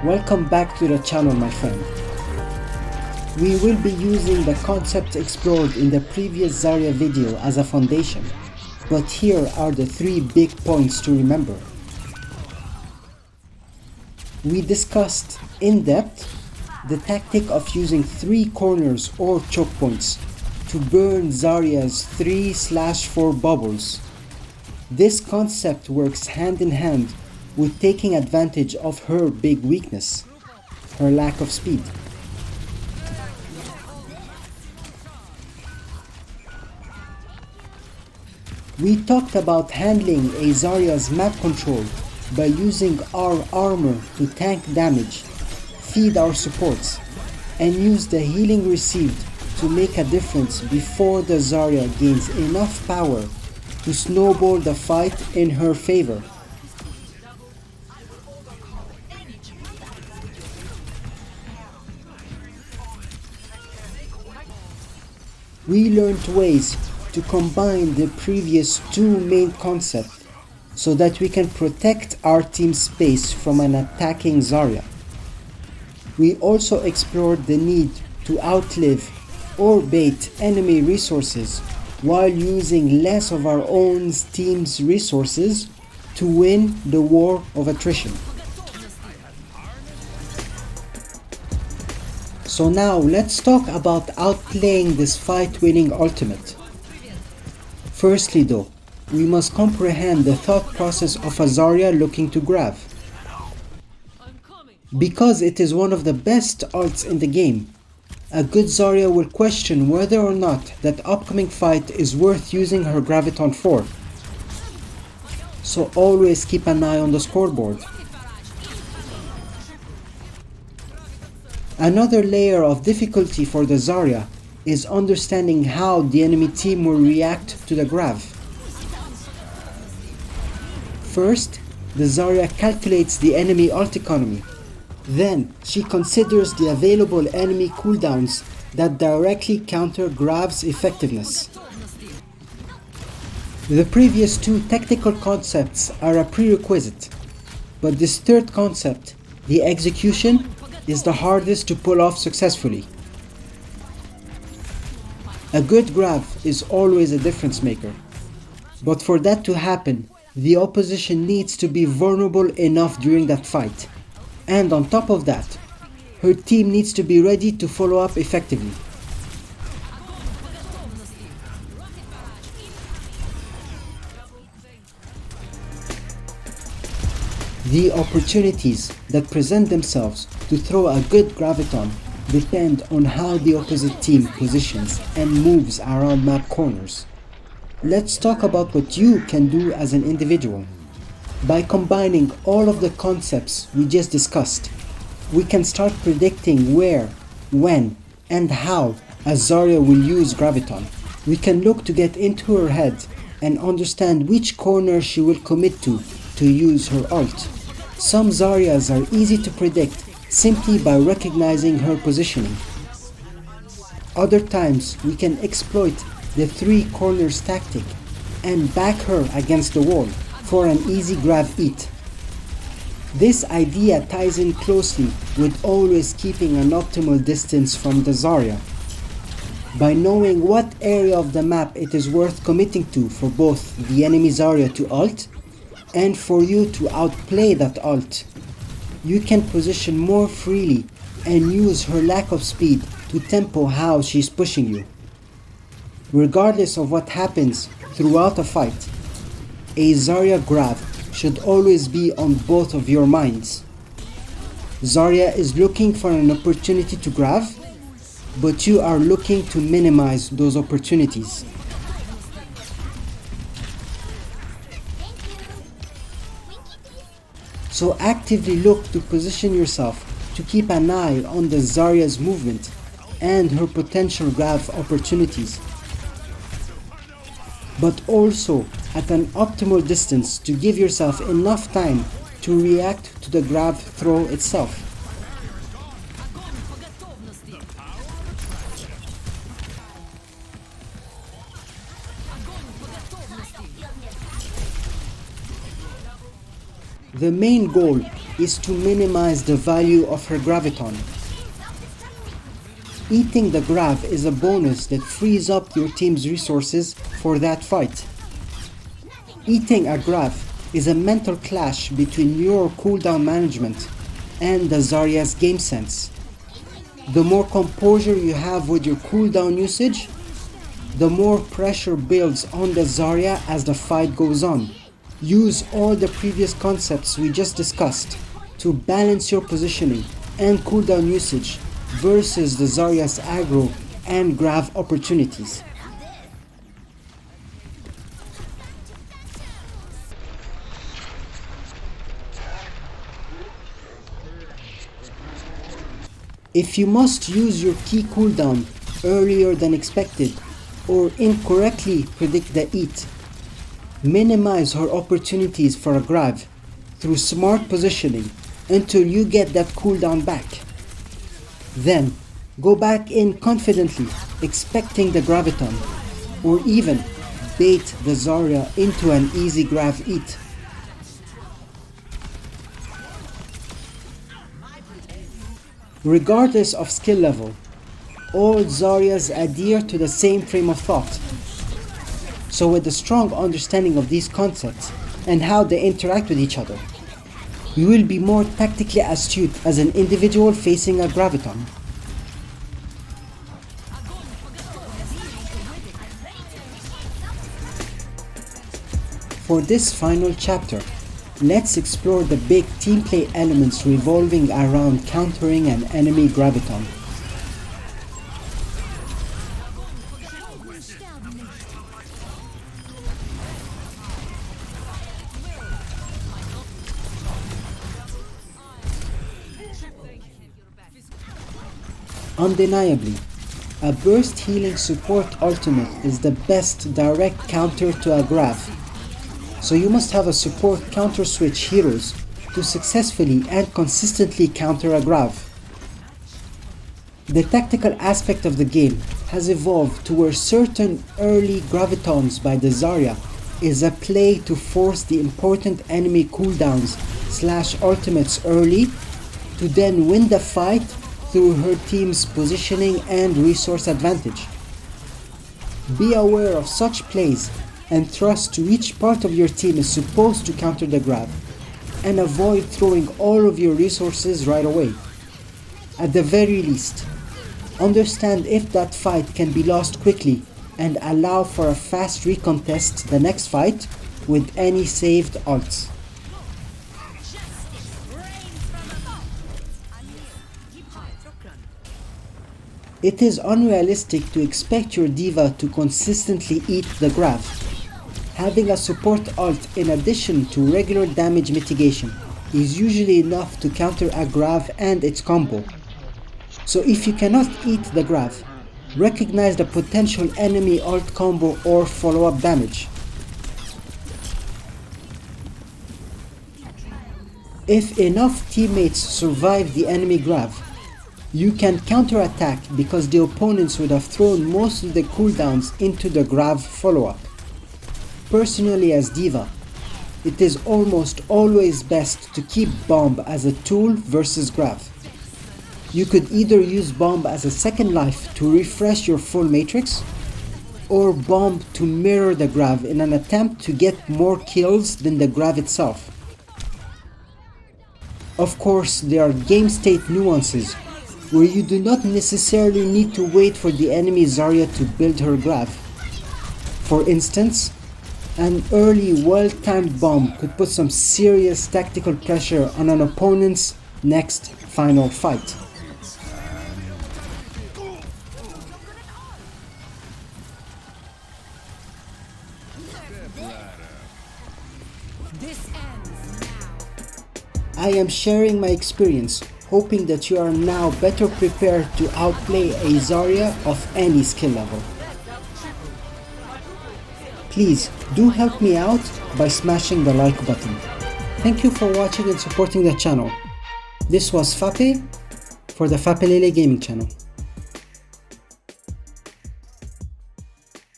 Welcome back to the channel, my friend. We will be using the concepts explored in the previous Zarya video as a foundation, but here are the 3 big points to remember. We discussed in depth the tactic of using 3 corners or choke points to burn Zarya's 3/4 bubbles. This concept works hand in hand with taking advantage of her big weakness, her lack of speed. We talked about handling a Zarya's map control by using our armor to tank damage, feed our supports, and use the healing received to make a difference before the Zarya gains enough power to snowball the fight in her favor. We learned ways to combine the previous 2 main concepts so that we can protect our team's space from an attacking Zarya. We also explored the need to outlive or bait enemy resources while using less of our own team's resources to win the war of attrition. So now let's talk about outplaying this fight-winning ultimate. Firstly though, we must comprehend the thought process of a Zarya looking to Grav. Because it is one of the best ults in the game, a good Zarya will question whether or not that upcoming fight is worth using her Graviton for. So always keep an eye on the scoreboard. Another layer of difficulty for the Zarya is understanding how the enemy team will react to the Grav. First, the Zarya calculates the enemy ult economy. Then, she considers the available enemy cooldowns that directly counter Grav's effectiveness. The previous 2 technical concepts are a prerequisite, but this 3rd concept, the execution, is the hardest to pull off successfully. A good Grav is always a difference maker, but for that to happen, the opposition needs to be vulnerable enough during that fight. And on top of that, her team needs to be ready to follow up effectively. The opportunities that present themselves to throw a good Graviton depend on how the opposite team positions and moves around map corners. Let's talk about what you can do as an individual. By combining all of the concepts we just discussed, we can start predicting where, when, and how a Zarya will use Graviton. We can look to get into her head and understand which corner she will commit to use her ult. Some Zaryas are easy to predict simply by recognizing her positioning. Other times we can exploit the 3 corners tactic and back her against the wall for an easy Grav eat. This idea ties in closely with always keeping an optimal distance from the Zarya. By knowing what area of the map it is worth committing to for both the enemy Zarya to ult and for you to outplay that ult, you can position more freely and use her lack of speed to tempo how she's pushing you. Regardless of what happens throughout a fight, a Zarya Grav should always be on both of your minds. Zarya is looking for an opportunity to Grav, but you are looking to minimize those opportunities. So actively look to position yourself to keep an eye on the Zarya's movement and her potential Grav opportunities, but also at an optimal distance to give yourself enough time to react to the Grav throw itself. The main goal is to minimize the value of her Graviton. Eating the Grav is a bonus that frees up your team's resources for that fight. Eating a Grav is a mental clash between your cooldown management and the Zarya's game sense. The more composure you have with your cooldown usage, the more pressure builds on the Zarya as the fight goes on. Use all the previous concepts we just discussed to balance your positioning and cooldown usage versus the Zarya's aggro and Grav opportunities. If you must use your key cooldown earlier than expected or incorrectly predict the eat, minimize her opportunities for a Grav through smart positioning until you get that cooldown back. Then, go back in confidently, expecting the Graviton, or even bait the Zarya into an easy Grav eat. Regardless of skill level, all Zaryas adhere to the same frame of thought. So with a strong understanding of these concepts and how they interact with each other, you will be more tactically astute as an individual facing a Graviton. For this final chapter, let's explore the big team play elements revolving around countering an enemy Graviton. Undeniably, a burst healing support ultimate is the best direct counter to a Grav, so you must have a support counter switch heroes to successfully and consistently counter a Grav. The tactical aspect of the game has evolved to where certain early Gravitons by the Zarya is a play to force the important enemy cooldowns / ultimates early to then win the fight through her team's positioning and resource advantage. Be aware of such plays and trust to each part of your team is supposed to counter the Grav, and avoid throwing all of your resources right away. At the very least, understand if that fight can be lost quickly and allow for a fast recontest the next fight with any saved ults. It is unrealistic to expect your D.Va to consistently eat the Grav. Having a support ult in addition to regular damage mitigation is usually enough to counter a Grav and its combo. So if you cannot eat the Grav, recognize the potential enemy ult combo or follow-up damage. If enough teammates survive the enemy Grav, you can counterattack because the opponents would have thrown most of the cooldowns into the Grav follow-up. Personally, as D.Va, it is almost always best to keep Bomb as a tool versus Grav. You could either use Bomb as a second life to refresh your full matrix, or Bomb to mirror the Grav in an attempt to get more kills than the Grav itself. Of course, there are game state nuances where you do not necessarily need to wait for the enemy Zarya to build her Grav. For instance, an early well-timed bomb could put some serious tactical pressure on an opponent's next final fight. I am sharing my experience, hoping that you are now better prepared to outplay a Zarya of any skill level. Please do help me out by smashing the like button. Thank you for watching and supporting the channel. This was Fape for the Fapelele gaming channel.